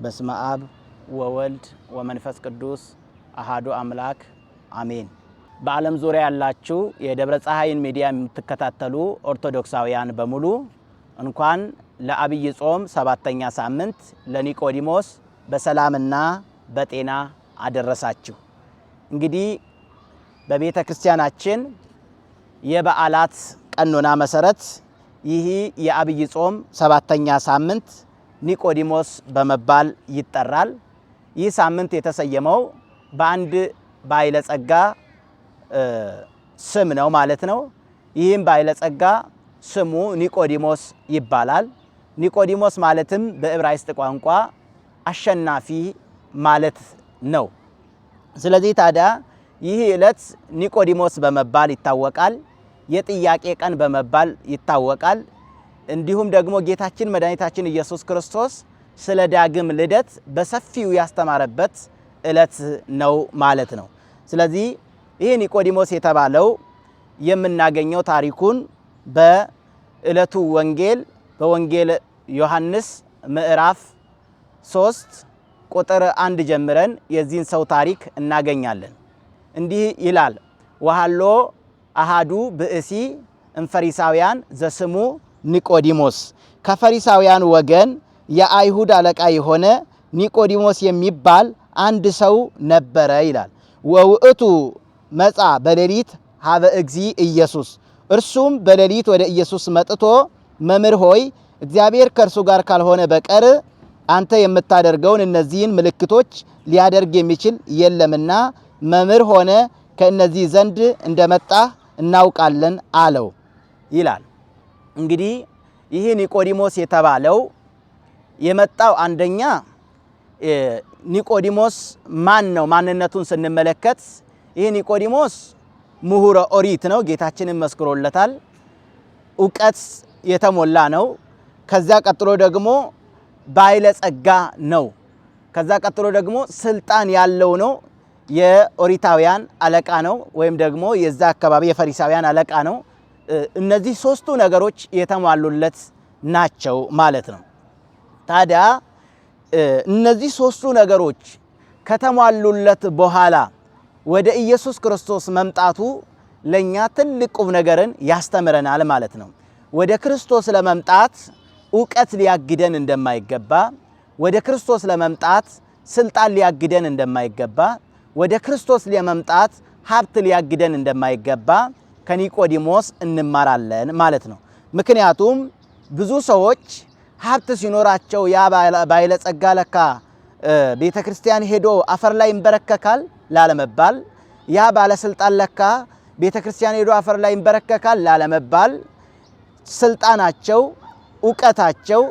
በስመ አብ ወወልድ ወመንፈስ ቅዱስ አሃዱ አምላክ አሜን። በዓለም ዙሪያ ያላችሁ የደብረ ፀሐይን ሚዲያ የምትከታተሉ ኦርቶዶክሳውያን በሙሉ እንኳን ለአብይ ጾም 7ኛ ሳምንት ለኒቆዲሞስ በሰላምና በጤና አደረሳችሁ። እንግዲህ በቤተ ክርስቲያናችን የበዓላት ቀኖና መሰረት ይህ የአብይ ጾም 7ኛ ሳምንት ኒቆዲሞስ በመባል ይጠራል። ይህ ሳምንት የተሰየመው በአንድ ባለጸጋ ስም ነው ማለት ነው። ይህም ባለጸጋ ስሙ ኒቆዲሞስ ይባላል። ኒቆዲሞስ ማለትም በዕብራይስጥ ቋንቋ አሸናፊ ማለት ነው። ስለዚህ ታዲያ ይህ ዕለት ኒቆዲሞስ በመባል ይታወቃል። የጥያቄ ቀን በመባል ይታወቃል። እንዲሁም ደግሞ ጌታችን መድኃኒታችን ኢየሱስ ክርስቶስ ስለ ዳግም ልደት በሰፊው ያስተማረበት ዕለት ነው ማለት ነው። ስለዚህ ይህ ኒቆዲሞስ የተባለው የምናገኘው ታሪኩን በዕለቱ ወንጌል በወንጌል ዮሐንስ ምዕራፍ 3 ቁጥር 1 ጀምረን የዚህን ሰው ታሪክ እናገኛለን። እንዲህ ይላል። ወሃሎ አሃዱ ብእሲ እምፈሪሳውያን ዘስሙ ኒቆዲሞስ፣ ከፈሪሳውያን ወገን የአይሁድ አለቃ የሆነ ኒቆዲሞስ የሚባል አንድ ሰው ነበረ ይላል። ወውእቱ መጻ በሌሊት ሀበ እግዚ ኢየሱስ፣ እርሱም በሌሊት ወደ ኢየሱስ መጥቶ መምህር ሆይ እግዚአብሔር ከእርሱ ጋር ካልሆነ በቀር አንተ የምታደርገውን እነዚህን ምልክቶች ሊያደርግ የሚችል የለምና መምህር ሆነ ከእነዚህ ዘንድ እንደመጣህ እናውቃለን አለው ይላል። እንግዲህ ይህ ኒቆዲሞስ የተባለው የመጣው አንደኛ ኒቆዲሞስ ማን ነው? ማንነቱን ስንመለከት ይህ ኒቆዲሞስ ምሁረ ኦሪት ነው። ጌታችንን መስክሮለታል። እውቀት የተሞላ ነው። ከዛ ቀጥሎ ደግሞ ባለጸጋ ነው። ከዛ ቀጥሎ ደግሞ ስልጣን ያለው ነው። የኦሪታውያን አለቃ ነው፣ ወይም ደግሞ የዛ አካባቢ የፈሪሳውያን አለቃ ነው። እነዚህ ሶስቱ ነገሮች የተሟሉለት ናቸው ማለት ነው። ታዲያ እነዚህ ሶስቱ ነገሮች ከተሟሉለት በኋላ ወደ ኢየሱስ ክርስቶስ መምጣቱ ለኛ ትልቅ ቁም ነገርን ያስተምረናል ማለት ነው። ወደ ክርስቶስ ለመምጣት ዕውቀት ሊያግደን እንደማይገባ፣ ወደ ክርስቶስ ለመምጣት ስልጣን ሊያግደን እንደማይገባ፣ ወደ ክርስቶስ ለመምጣት ሀብት ሊያግደን እንደማይገባ ከኒቆዲሞስ እንማራለን ማለት ነው። ምክንያቱም ብዙ ሰዎች ሀብት ሲኖራቸው ያ ባለጸጋ ለካ ቤተ ክርስቲያን ሄዶ አፈር ላይ ይንበረከካል ላለመባል፣ ያ ባለስልጣን ለካ ቤተ ክርስቲያን ሄዶ አፈር ላይ ይንበረከካል ላለመባል፣ ስልጣናቸው፣ ዕውቀታቸው፣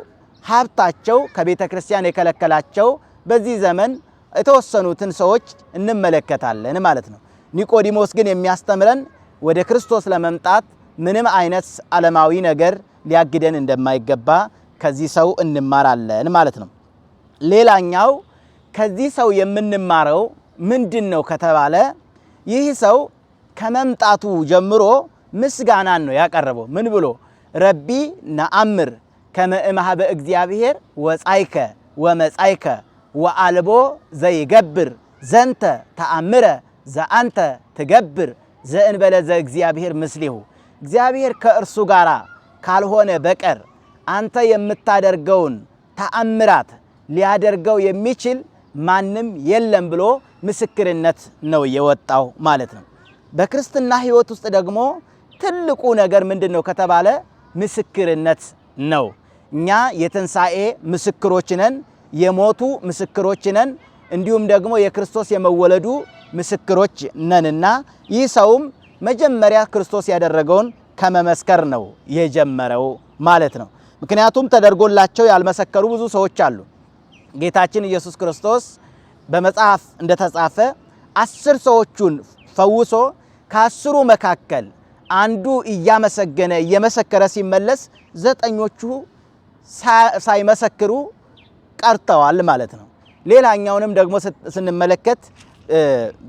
ሀብታቸው ከቤተ ክርስቲያን የከለከላቸው በዚህ ዘመን የተወሰኑትን ሰዎች እንመለከታለን ማለት ነው። ኒቆዲሞስ ግን የሚያስተምረን ወደ ክርስቶስ ለመምጣት ምንም አይነት ዓለማዊ ነገር ሊያግደን እንደማይገባ ከዚህ ሰው እንማራለን ማለት ነው። ሌላኛው ከዚህ ሰው የምንማረው ምንድን ነው ከተባለ ይህ ሰው ከመምጣቱ ጀምሮ ምስጋናን ነው ያቀረበው። ምን ብሎ? ረቢ ነአምር ከመ እምኀበ እግዚአብሔር ወጻይከ ወመጻይከ ወአልቦ ዘይገብር ዘንተ ተአምረ ዘአንተ ትገብር ዘእንበለ ዘእግዚአብሔር ምስሌሁ፣ እግዚአብሔር ከእርሱ ጋር ካልሆነ በቀር አንተ የምታደርገውን ተአምራት ሊያደርገው የሚችል ማንም የለም ብሎ ምስክርነት ነው የወጣው ማለት ነው። በክርስትና ሕይወት ውስጥ ደግሞ ትልቁ ነገር ምንድን ነው ከተባለ ምስክርነት ነው። እኛ የትንሣኤ ምስክሮች ነን፣ የሞቱ ምስክሮች ነን፣ እንዲሁም ደግሞ የክርስቶስ የመወለዱ ምስክሮች ነንና ይህ ሰውም መጀመሪያ ክርስቶስ ያደረገውን ከመመስከር ነው የጀመረው ማለት ነው። ምክንያቱም ተደርጎላቸው ያልመሰከሩ ብዙ ሰዎች አሉ። ጌታችን ኢየሱስ ክርስቶስ በመጽሐፍ እንደተጻፈ 10 ሰዎችን ፈውሶ ከ10ሩ መካከል አንዱ እያመሰገነ እየመሰከረ ሲመለስ 9ኞቹ ሳይመሰክሩ ቀርተዋል ማለት ነው። ሌላኛውንም ደግሞ ስንመለከት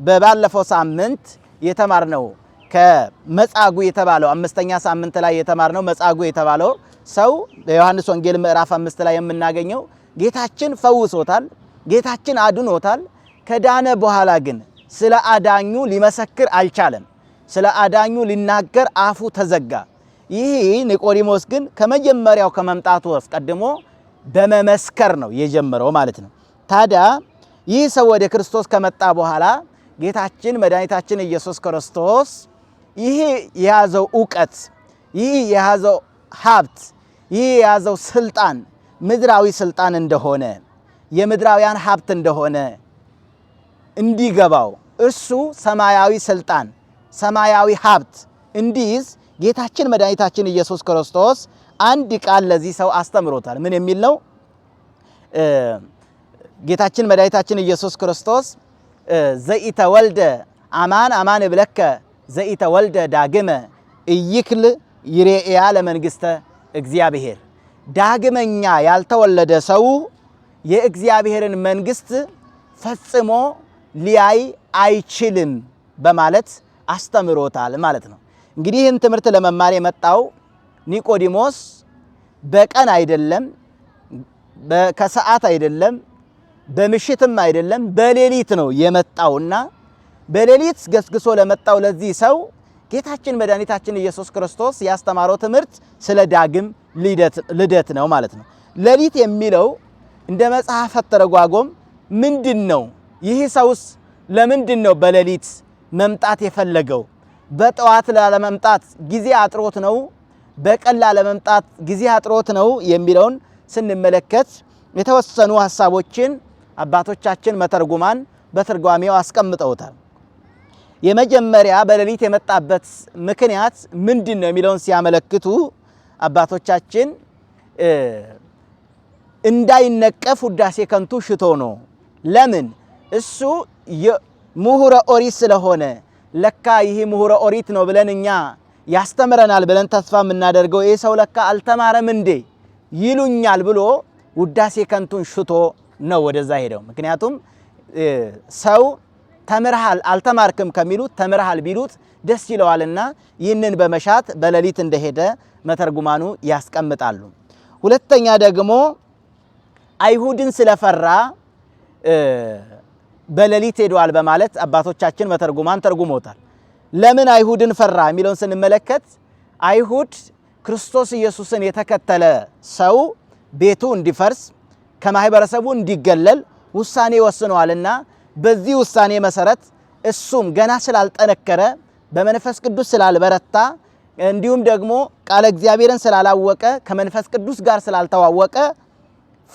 በባለፈው ሳምንት የተማርነው ከመጻጉ የተባለው 5ኛ ሳምንት ላይ የተማርነው መጻጉ የተባለው ሰው በዮሐንስ ወንጌል ምዕራፍ 5 ላይ የምናገኘው ጌታችን ፈውሶታል፣ ጌታችን አድኖታል። ከዳነ በኋላ ግን ስለ አዳኙ ሊመሰክር አልቻለም። ስለ አዳኙ ሊናገር አፉ ተዘጋ። ይህ ኒቆዲሞስ ግን ከመጀመሪያው ከመምጣቱ አስቀድሞ በመመስከር ነው የጀመረው ማለት ነው። ታዲያ ይህ ሰው ወደ ክርስቶስ ከመጣ በኋላ ጌታችን መድኃኒታችን ኢየሱስ ክርስቶስ ይህ የያዘው ዕውቀት፣ ይህ የያዘው ሀብት፣ ይህ የያዘው ስልጣን ምድራዊ ስልጣን እንደሆነ የምድራውያን ሀብት እንደሆነ እንዲገባው እርሱ ሰማያዊ ስልጣን ሰማያዊ ሀብት እንዲይዝ ጌታችን መድኃኒታችን ኢየሱስ ክርስቶስ አንድ ቃል ለዚህ ሰው አስተምሮታል። ምን የሚል ነው? ጌታችን መድኃኒታችን ኢየሱስ ክርስቶስ ዘኢተወልደ አማን አማን እብለከ ዘኢተወልደ ዳግመ ኢይክል ይሬእያ ለመንግሥተ እግዚአብሔር። ዳግመኛ ያልተወለደ ሰው የእግዚአብሔርን መንግሥት ፈጽሞ ሊያይ አይችልም በማለት አስተምሮታል ማለት ነው። እንግዲህ ይህን ትምህርት ለመማር የመጣው ኒቆዲሞስ በቀን አይደለም፣ ከሰዓት አይደለም፣ በምሽትም አይደለም፣ በሌሊት ነው የመጣውና በሌሊት ገስግሶ ለመጣው ለዚህ ሰው ጌታችን መድኃኒታችን ኢየሱስ ክርስቶስ ያስተማረው ትምህርት ስለ ዳግም ልደት ነው ማለት ነው። ሌሊት የሚለው እንደ መጽሐፈ ተረጓጎም ምንድን ነው? ይህ ሰውስ ለምንድን ነው በሌሊት መምጣት የፈለገው? በጠዋት ላለመምጣት ጊዜ አጥሮት ነው? በቀን ላለመምጣት ጊዜ አጥሮት ነው? የሚለውን ስንመለከት የተወሰኑ ሐሳቦችን አባቶቻችን መተርጉማን በትርጓሜው አስቀምጠውታል። የመጀመሪያ በሌሊት የመጣበት ምክንያት ምንድን ነው የሚለውን ሲያመለክቱ አባቶቻችን እንዳይነቀፍ ውዳሴ ከንቱ ሽቶ ነው። ለምን? እሱ ምሁረ ኦሪት ስለሆነ ለካ ይህ ምሁረ ኦሪት ነው ብለን እኛ ያስተምረናል ብለን ተስፋ የምናደርገው ይህ ሰው ለካ አልተማረም እንዴ ይሉኛል ብሎ ውዳሴ ከንቱን ሽቶ ነው ወደዛ ሄደው። ምክንያቱም ሰው ተምርሃል አልተማርክም ከሚሉት ተምርሃል ቢሉት ደስ ይለዋልና ይህንን በመሻት በሌሊት እንደሄደ መተርጉማኑ ያስቀምጣሉ። ሁለተኛ ደግሞ አይሁድን ስለፈራ በሌሊት ሄዷል በማለት አባቶቻችን መተርጉማን ተርጉሞታል። ለምን አይሁድን ፈራ የሚለውን ስንመለከት አይሁድ ክርስቶስ ኢየሱስን የተከተለ ሰው ቤቱ እንዲፈርስ ከማህበረሰቡ እንዲገለል ውሳኔ ወስነዋልና በዚህ ውሳኔ መሰረት እሱም ገና ስላልጠነከረ በመንፈስ ቅዱስ ስላልበረታ እንዲሁም ደግሞ ቃለ እግዚአብሔርን ስላላወቀ ከመንፈስ ቅዱስ ጋር ስላልተዋወቀ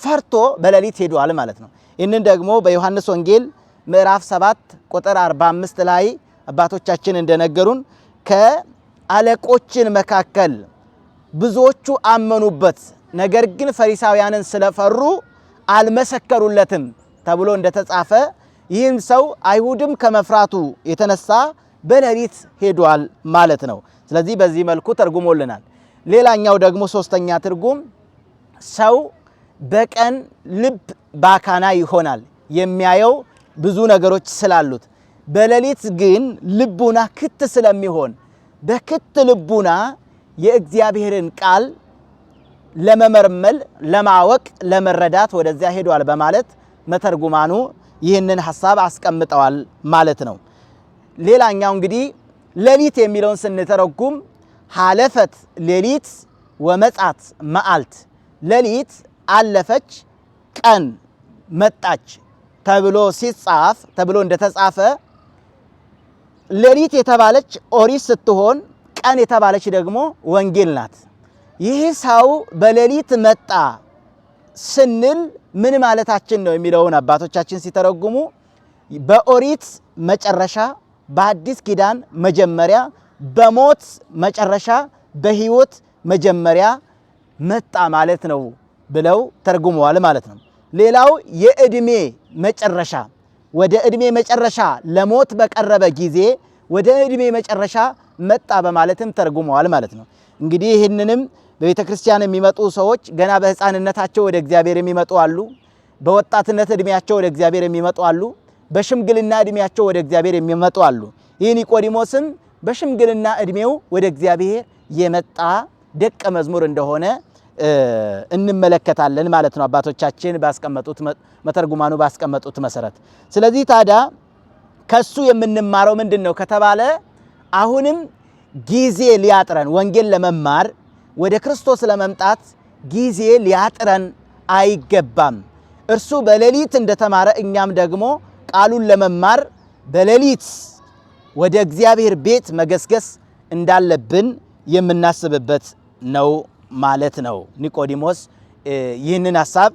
ፈርቶ በሌሊት ሄዷል ማለት ነው። ይህንን ደግሞ በዮሐንስ ወንጌል ምዕራፍ 7 ቁጥር 45 ላይ አባቶቻችን እንደነገሩን ከአለቆችን መካከል ብዙዎቹ አመኑበት፣ ነገር ግን ፈሪሳውያንን ስለፈሩ አልመሰከሩለትም ተብሎ እንደተጻፈ ይህም ሰው አይሁድም ከመፍራቱ የተነሳ በሌሊት ሄዷል ማለት ነው። ስለዚህ በዚህ መልኩ ተርጉሞልናል። ሌላኛው ደግሞ ሶስተኛ ትርጉም ሰው በቀን ልብ ባካና ይሆናል የሚያየው ብዙ ነገሮች ስላሉት፣ በሌሊት ግን ልቡና ክት ስለሚሆን በክት ልቡና የእግዚአብሔርን ቃል ለመመርመል ለማወቅ ለመረዳት ወደዚያ ሄዷል በማለት መተርጉማኑ ይህንን ሐሳብ አስቀምጠዋል ማለት ነው። ሌላኛው እንግዲህ ሌሊት የሚለውን ስንተረጉም ሐለፈት ሌሊት ወመጻት መዓልት፣ ሌሊት አለፈች ቀን መጣች ተብሎ ሲጻፍ ተብሎ እንደተጻፈ ሌሊት የተባለች ኦሪት ስትሆን ቀን የተባለች ደግሞ ወንጌል ናት። ይህ ሰው በሌሊት መጣ ስንል ምን ማለታችን ነው የሚለውን አባቶቻችን ሲተረጉሙ በኦሪት መጨረሻ፣ በአዲስ ኪዳን መጀመሪያ፣ በሞት መጨረሻ፣ በሕይወት መጀመሪያ መጣ ማለት ነው ብለው ተርጉመዋል ማለት ነው። ሌላው የዕድሜ መጨረሻ፣ ወደ ዕድሜ መጨረሻ ለሞት በቀረበ ጊዜ ወደ ዕድሜ መጨረሻ መጣ በማለትም ተርጉመዋል ማለት ነው። እንግዲህ ይህንንም በቤተ ክርስቲያን የሚመጡ ሰዎች ገና በሕፃንነታቸው ወደ እግዚአብሔር የሚመጡ አሉ። በወጣትነት ዕድሜያቸው ወደ እግዚአብሔር የሚመጡ አሉ። በሽምግልና ዕድሜያቸው ወደ እግዚአብሔር የሚመጡ አሉ። ይህ ኒቆዲሞስም በሽምግልና ዕድሜው ወደ እግዚአብሔር የመጣ ደቀ መዝሙር እንደሆነ እንመለከታለን ማለት ነው አባቶቻችን ባስቀመጡት መተርጉማኑ ባስቀመጡት መሰረት። ስለዚህ ታዲያ ከሱ የምንማረው ምንድነው ከተባለ አሁንም ጊዜ ሊያጥረን ወንጌል ለመማር ወደ ክርስቶስ ለመምጣት ጊዜ ሊያጥረን አይገባም። እርሱ በሌሊት እንደተማረ እኛም ደግሞ ቃሉን ለመማር በሌሊት ወደ እግዚአብሔር ቤት መገስገስ እንዳለብን የምናስብበት ነው ማለት ነው። ኒቆዲሞስ ይህንን ሐሳብ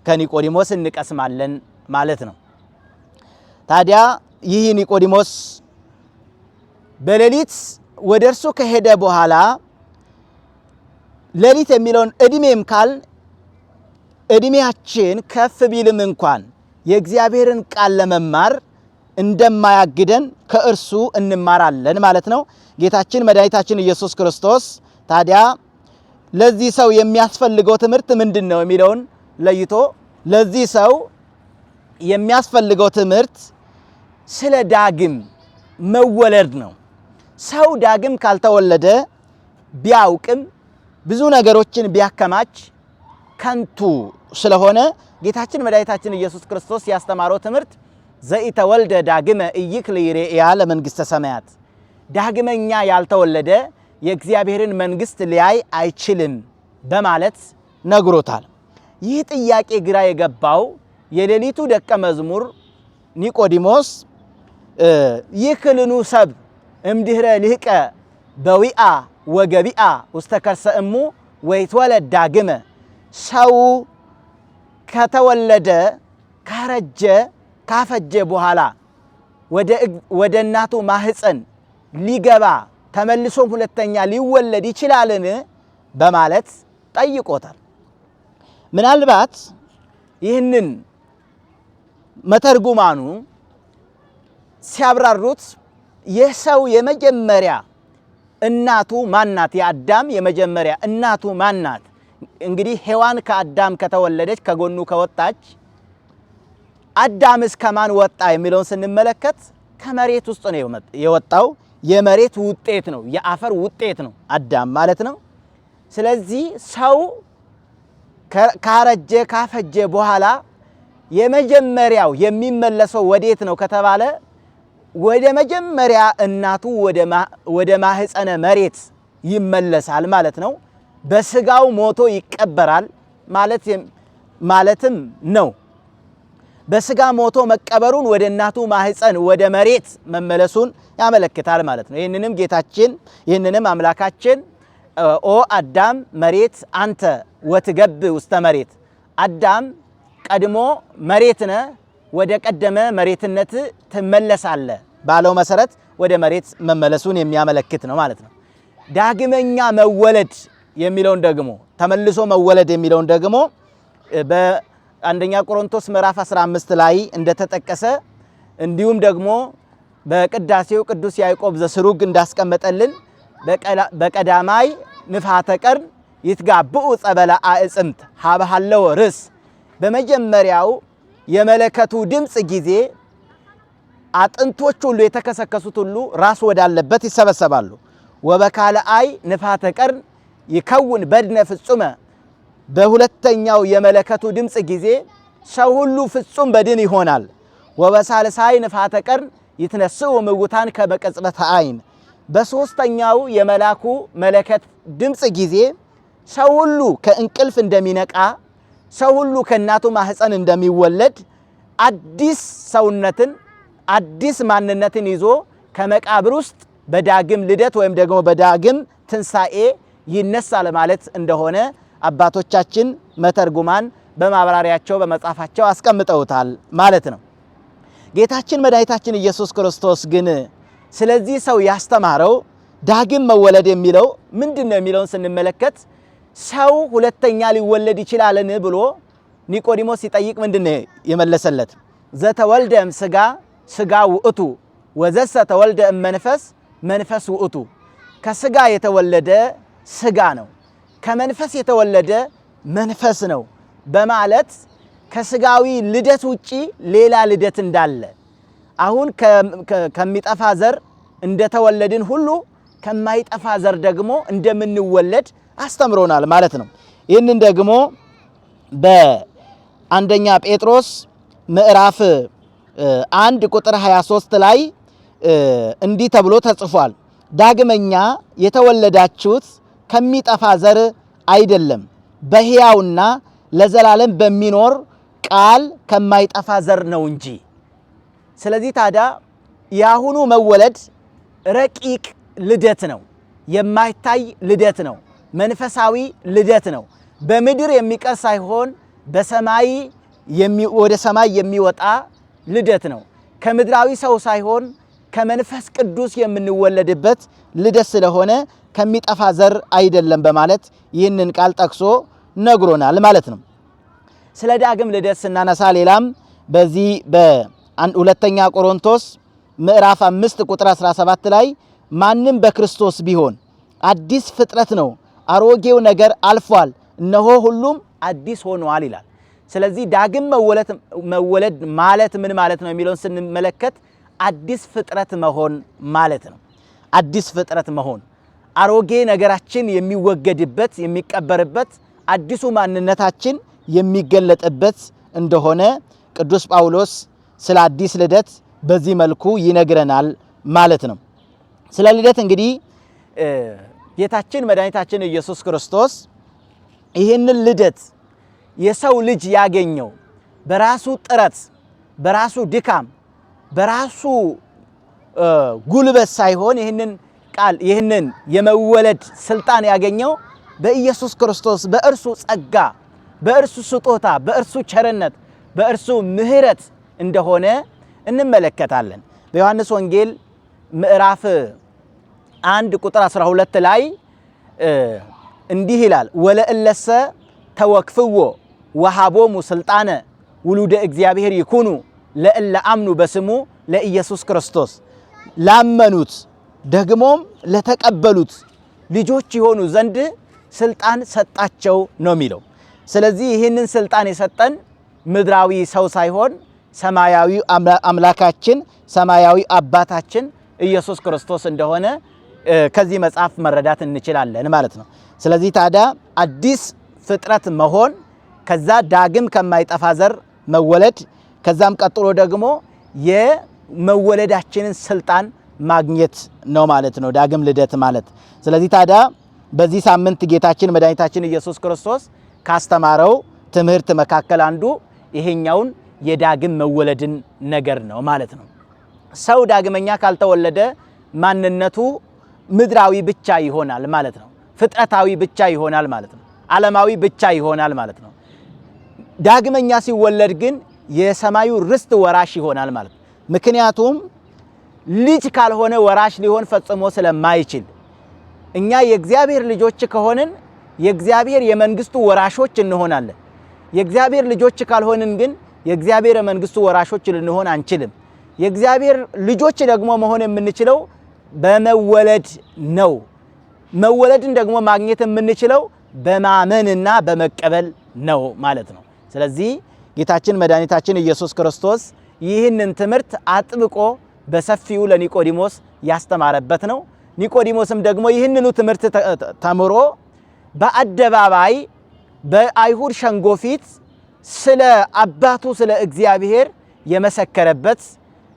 ከኒቆዲሞስ እንቀስማለን ማለት ነው። ታዲያ ይህ ኒቆዲሞስ በሌሊት ወደ እርሱ ከሄደ በኋላ ሌሊት የሚለውን እድሜም ካል እድሜያችን ከፍ ቢልም እንኳን የእግዚአብሔርን ቃል ለመማር እንደማያግደን ከእርሱ እንማራለን ማለት ነው። ጌታችን መድኃኒታችን ኢየሱስ ክርስቶስ ታዲያ ለዚህ ሰው የሚያስፈልገው ትምህርት ምንድነው የሚለውን ለይቶ ለዚህ ሰው የሚያስፈልገው ትምህርት ስለ ዳግም መወለድ ነው። ሰው ዳግም ካልተወለደ ቢያውቅም ብዙ ነገሮችን ቢያከማች ከንቱ ስለሆነ ጌታችን መድኃኒታችን ኢየሱስ ክርስቶስ ያስተማረው ትምህርት ዘኢተወልደ ዳግመ ኢይክል ይሬእያ ለመንግሥተ ሰማያት፣ ዳግመኛ ያልተወለደ የእግዚአብሔርን መንግሥት ሊያይ አይችልም በማለት ነግሮታል። ይህ ጥያቄ ግራ የገባው የሌሊቱ ደቀ መዝሙር ኒቆዲሞስ ይክልኑ ሰብ እምድኅረ ልህቀ በዊአ ወገቢአ ውስተ ከርሰ እሙ ወይትወለድ ዳግመ፣ ሰው ከተወለደ ካረጀ ካፈጀ በኋላ ወደ እናቱ ማህፀን ሊገባ ተመልሶም ሁለተኛ ሊወለድ ይችላልን በማለት ጠይቆታል። ምናልባት ይህንን መተርጉማኑ ሲያብራሩት የሰው የመጀመሪያ እናቱ ማናት? የአዳም የመጀመሪያ እናቱ ማናት? እንግዲህ ሔዋን ከአዳም ከተወለደች ከጎኑ ከወጣች አዳምስ ከማን ወጣ የሚለውን ስንመለከት ከመሬት ውስጥ ነው የወጣው። የመሬት ውጤት ነው፣ የአፈር ውጤት ነው አዳም ማለት ነው። ስለዚህ ሰው ካረጀ ካፈጀ በኋላ የመጀመሪያው የሚመለሰው ወዴት ነው ከተባለ ወደ መጀመሪያ እናቱ ወደ ማህፀነ መሬት ይመለሳል ማለት ነው። በስጋው ሞቶ ይቀበራል ማለትም ነው። በስጋ ሞቶ መቀበሩን ወደ እናቱ ማህፀን ወደ መሬት መመለሱን ያመለክታል ማለት ነው። ይህንንም አምላካችን ኦ አዳም መሬት አንተ ወትገብ ውስተ መሬት፣ አዳም ቀድሞ መሬት ነህ፣ ወደ ቀደመ መሬትነት ትመለሳለህ ባለው መሰረት ወደ መሬት መመለሱን የሚያመለክት ነው ማለት ነው። ዳግመኛ መወለድ የሚለውን ደግሞ ተመልሶ መወለድ የሚለውን ደግሞ በአንደኛ ቆሮንቶስ ምዕራፍ 15 ላይ እንደተጠቀሰ እንዲሁም ደግሞ በቅዳሴው ቅዱስ ያዕቆብ ዘስሩግ እንዳስቀመጠልን በቀዳማይ ንፋተ ቀርን ይትጋብኡ ጸበለ አዕጽምት ሀበሃለው ርስ፣ በመጀመሪያው የመለከቱ ድምፅ ጊዜ አጥንቶች ሁሉ የተከሰከሱት ሁሉ ራስ ወዳለበት ይሰበሰባሉ። ወበካልአይ ንፋተ ቀርን ይከውን በድነ ፍጹመ፣ በሁለተኛው የመለከቱ ድምፅ ጊዜ ሰው ሁሉ ፍጹም በድን ይሆናል። ወበሳልሳይ ንፋተ ቀርን ይትነስኡ ምውታን ከመቀጽበተ ዓይን፣ በሶስተኛው የመላኩ መለከት ድምፅ ጊዜ ሰው ሁሉ ከእንቅልፍ እንደሚነቃ፣ ሰው ሁሉ ከእናቱ ማህፀን እንደሚወለድ አዲስ ሰውነትን አዲስ ማንነትን ይዞ ከመቃብር ውስጥ በዳግም ልደት ወይም ደግሞ በዳግም ትንሣኤ ይነሳል ማለት እንደሆነ አባቶቻችን መተርጉማን በማብራሪያቸው በመጻፋቸው አስቀምጠውታል ማለት ነው። ጌታችን መድኃኒታችን ኢየሱስ ክርስቶስ ግን ስለዚህ ሰው ያስተማረው ዳግም መወለድ የሚለው ምንድነው የሚለውን ስንመለከት ሰው ሁለተኛ ሊወለድ ይችላልን ብሎ ኒቆዲሞስ ሲጠይቅ ምንድነው የመለሰለት? ዘተወልደ እምሥጋ ሥጋ ውእቱ ወዘሰ ተወልደ እመንፈስ መንፈስ ውእቱ፣ ከሥጋ የተወለደ ሥጋ ነው፣ ከመንፈስ የተወለደ መንፈስ ነው በማለት ከሥጋዊ ልደት ውጪ ሌላ ልደት እንዳለ፣ አሁን ከሚጠፋ ዘር እንደተወለድን ሁሉ ከማይጠፋ ዘር ደግሞ እንደምንወለድ አስተምሮናል ማለት ነው። ይህንን ደግሞ በአንደኛ ጴጥሮስ ምዕራፍ 1 ቁጥር 23 ላይ እንዲህ ተብሎ ተጽፏል። ዳግመኛ የተወለዳችሁት ከሚጠፋ ዘር አይደለም፣ በሕያውና ለዘላለም በሚኖር ቃል ከማይጠፋ ዘር ነው እንጂ። ስለዚህ ታዲያ የአሁኑ መወለድ ረቂቅ ልደት ነው፣ የማይታይ ልደት ነው፣ መንፈሳዊ ልደት ነው። በምድር የሚቀር ሳይሆን በሰማይ ወደ ሰማይ የሚወጣ ልደት ነው። ከምድራዊ ሰው ሳይሆን ከመንፈስ ቅዱስ የምንወለድበት ልደት ስለሆነ ከሚጠፋ ዘር አይደለም በማለት ይህንን ቃል ጠቅሶ ነግሮናል ማለት ነው። ስለ ዳግም ልደት ስናነሳ ሌላም በዚህ በሁለተኛ ቆሮንቶስ ምዕራፍ 5 ቁጥር 17 ላይ ማንም በክርስቶስ ቢሆን አዲስ ፍጥረት ነው፣ አሮጌው ነገር አልፏል፣ እነሆ ሁሉም አዲስ ሆኗል ይላል። ስለዚህ ዳግም መወለድ ማለት ምን ማለት ነው የሚለውን ስንመለከት አዲስ ፍጥረት መሆን ማለት ነው። አዲስ ፍጥረት መሆን አሮጌ ነገራችን የሚወገድበት የሚቀበርበት፣ አዲሱ ማንነታችን የሚገለጥበት እንደሆነ ቅዱስ ጳውሎስ ስለ አዲስ ልደት በዚህ መልኩ ይነግረናል ማለት ነው። ስለ ልደት እንግዲህ ጌታችን መድኃኒታችን ኢየሱስ ክርስቶስ ይህንን ልደት የሰው ልጅ ያገኘው በራሱ ጥረት፣ በራሱ ድካም፣ በራሱ ጉልበት ሳይሆን ይህንን የመወለድ ስልጣን ያገኘው በኢየሱስ ክርስቶስ በእርሱ ጸጋ፣ በእርሱ ስጦታ፣ በእርሱ ቸርነት፣ በእርሱ ምሕረት እንደሆነ እንመለከታለን። በዮሐንስ ወንጌል ምዕራፍ 1 ቁጥር 12 ላይ እንዲህ ይላል፣ ወለእለሰ ተወክፍዎ ወሃቦሙ ስልጣነ ውሉደ እግዚአብሔር ይኩኑ ለእለ አምኑ በስሙ ለኢየሱስ ክርስቶስ፣ ላመኑት ደግሞም ለተቀበሉት ልጆች የሆኑ ዘንድ ስልጣን ሰጣቸው ነው የሚለው። ስለዚህ ይህንን ስልጣን የሰጠን ምድራዊ ሰው ሳይሆን ሰማያዊ አምላካችን ሰማያዊ አባታችን ኢየሱስ ክርስቶስ እንደሆነ ከዚህ መጽሐፍ መረዳት እንችላለን ማለት ነው። ስለዚህ ታዲያ አዲስ ፍጥረት መሆን፣ ከዛ ዳግም ከማይጠፋ ዘር መወለድ፣ ከዛም ቀጥሎ ደግሞ የመወለዳችንን ስልጣን ማግኘት ነው ማለት ነው ዳግም ልደት ማለት። ስለዚህ ታዲያ በዚህ ሳምንት ጌታችን መድኃኒታችን ኢየሱስ ክርስቶስ ካስተማረው ትምህርት መካከል አንዱ ይሄኛውን የዳግም መወለድን ነገር ነው ማለት ነው። ሰው ዳግመኛ ካልተወለደ ማንነቱ ምድራዊ ብቻ ይሆናል ማለት ነው። ፍጥረታዊ ብቻ ይሆናል ማለት ነው። ዓለማዊ ብቻ ይሆናል ማለት ነው። ዳግመኛ ሲወለድ ግን የሰማዩ ርስት ወራሽ ይሆናል ማለት ነው። ምክንያቱም ልጅ ካልሆነ ወራሽ ሊሆን ፈጽሞ ስለማይችል እኛ የእግዚአብሔር ልጆች ከሆንን የእግዚአብሔር የመንግስቱ ወራሾች እንሆናለን። የእግዚአብሔር ልጆች ካልሆንን ግን የእግዚአብሔር የመንግስቱ ወራሾች ልንሆን አንችልም። የእግዚአብሔር ልጆች ደግሞ መሆን የምንችለው በመወለድ ነው። መወለድን ደግሞ ማግኘት የምንችለው በማመንና በመቀበል ነው ማለት ነው። ስለዚህ ጌታችን መድኃኒታችን ኢየሱስ ክርስቶስ ይህንን ትምህርት አጥብቆ በሰፊው ለኒቆዲሞስ ያስተማረበት ነው። ኒቆዲሞስም ደግሞ ይህንኑ ትምህርት ተምሮ በአደባባይ በአይሁድ ሸንጎ ፊት ስለ አባቱ ስለ እግዚአብሔር የመሰከረበት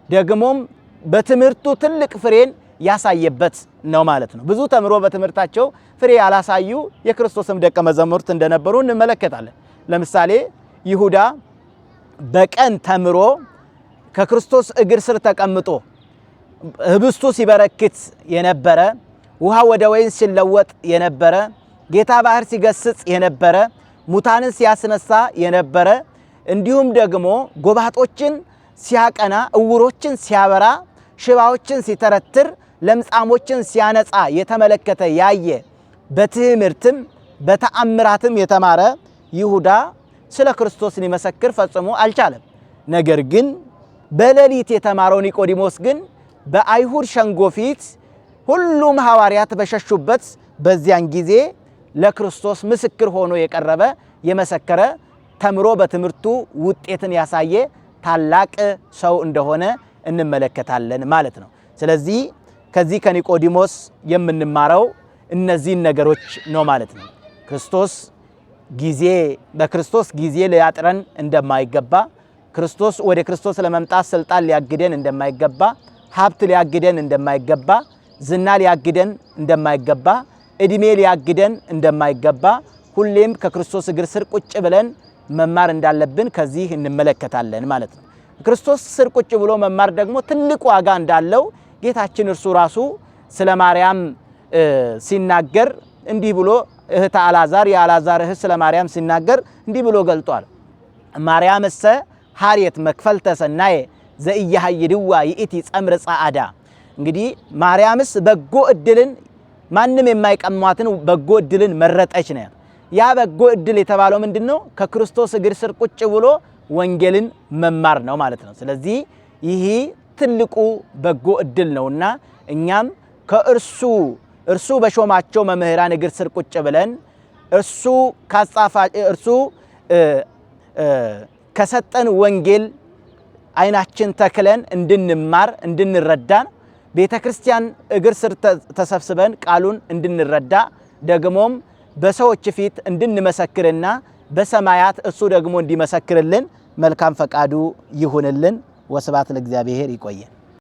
ደግሞም በትምህርቱ ትልቅ ፍሬን ያሳየበት ነው ማለት ነው። ብዙ ተምሮ በትምህርታቸው ፍሬ ያላሳዩ የክርስቶስም ደቀ መዛሙርት እንደነበሩ እንመለከታለን። ለምሳሌ ይሁዳ በቀን ተምሮ ከክርስቶስ እግር ስር ተቀምጦ ህብስቱ ሲበረክት የነበረ፣ ውሃ ወደ ወይን ሲለወጥ የነበረ፣ ጌታ ባህር ሲገስጽ የነበረ፣ ሙታንን ሲያስነሳ የነበረ፣ እንዲሁም ደግሞ ጎባጦችን ሲያቀና፣ እውሮችን ሲያበራ፣ ሽባዎችን ሲተረትር፣ ለምጻሞችን ሲያነጻ የተመለከተ ያየ፣ በትምህርትም በተአምራትም የተማረ ይሁዳ ስለ ክርስቶስ ሊመሰክር ፈጽሞ አልቻለም። ነገር ግን በሌሊት የተማረው ኒቆዲሞስ ግን በአይሁድ ሸንጎ ፊት ሁሉም ሐዋርያት በሸሹበት በዚያን ጊዜ ለክርስቶስ ምስክር ሆኖ የቀረበ የመሰከረ፣ ተምሮ በትምህርቱ ውጤትን ያሳየ ታላቅ ሰው እንደሆነ እንመለከታለን ማለት ነው። ስለዚህ ከዚህ ከኒቆዲሞስ የምንማረው እነዚህን ነገሮች ነው ማለት ነው። ክርስቶስ ጊዜ በክርስቶስ ጊዜ ሊያጥረን እንደማይገባ ወደ ክርስቶስ ለመምጣት ስልጣን ሊያግደን እንደማይገባ ሀብት ሊያግደን እንደማይገባ ዝና ሊያግደን እንደማይገባ እድሜ ሊያግደን እንደማይገባ ሁሌም ከክርስቶስ እግር ስር ቁጭ ብለን መማር እንዳለብን ከዚህ እንመለከታለን ማለት ነው። ክርስቶስ ስር ቁጭ ብሎ መማር ደግሞ ትልቅ ዋጋ እንዳለው ጌታችን እርሱ ራሱ ስለ ማርያም ሲናገር እንዲህ ብሎ እህት አልዓዛር የአልዓዛር እህት ስለ ማርያም ሲናገር እንዲህ ብሎ ገልጧል። ማርያምሰ ሀርየት መክፈልተ ሰናየ ዘኢያሃይድዋ ይእቲ ጸምር ጻዕዳ። እንግዲህ ማርያምስ በጎ እድልን ማንም የማይቀሟትን በጎ እድልን መረጠች ነው። ያ በጎ እድል የተባለው ምንድነው? ከክርስቶስ እግር ስር ቁጭ ብሎ ወንጌልን መማር ነው ማለት ነው። ስለዚህ ይህ ትልቁ በጎ እድል ነውና እኛም እርሱ በሾማቸው መምህራን እግር ስር ቁጭ ብለን እርሱ ከሰጠን ወንጌል አይናችን ተክለን እንድንማር እንድንረዳ ቤተክርስቲያን እግር ስር ተሰብስበን ቃሉን እንድንረዳ ደግሞም በሰዎች ፊት እንድንመሰክርና በሰማያት እሱ ደግሞ እንዲመሰክርልን መልካም ፈቃዱ ይሁንልን። ወስብሐት ለእግዚአብሔር። ይቆየን።